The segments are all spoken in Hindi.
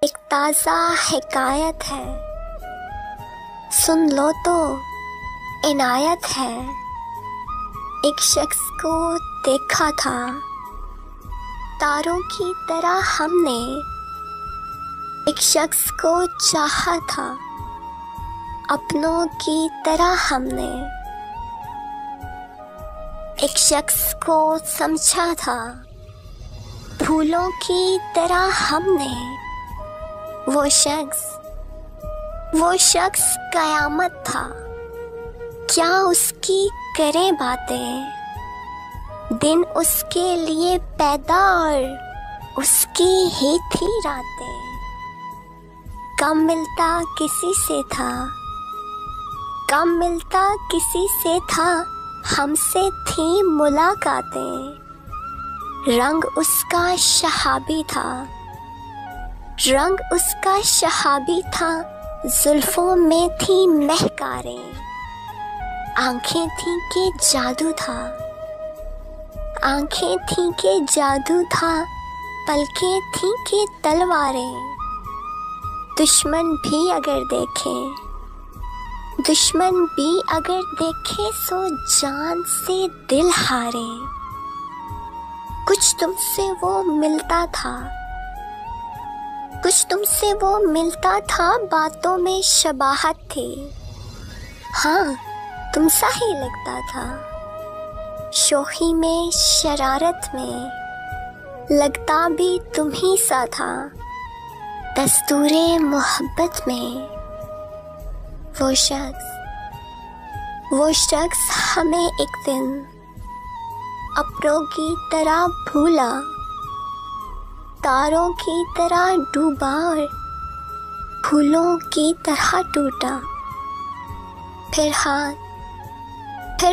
एक ताज़ा हिकायत है, सुन लो तो इनायत है। एक शख्स को देखा था, तारों की तरह हमने। एक शख्स को चाहा था, अपनों की तरह हमने। एक शख्स को समझा था, फूलों की तरह हमने। वो शख्स कयामत था, क्या उसकी करें बातें। दिन उसके लिए पैदा और उसकी ही थी रातें। कम मिलता किसी से था, हमसे थी मुलाकातें। रंग उसका शहाबी था, जुल्फों में थी महकारें। आंखें थी के जादू था, पलकें थी के तलवारें। दुश्मन भी अगर देखे सो जान से दिल हारे। कुछ तुमसे वो मिलता था, बातों में शबाहत थी। हाँ, तुम सा ही लगता था, शोखी में शरारत में लगता भी तुम ही सा था। दस्तूरे मोहब्बत में वो शख्स हमें एक दिन अपनों की तरह भूला, तारों की तरह डूबा और फूलों की तरह टूटा। फिर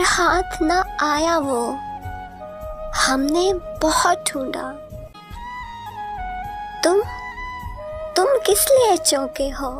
हाथ न आया वो, हमने बहुत ढूंढा। तुम किस लिए चौंके हो?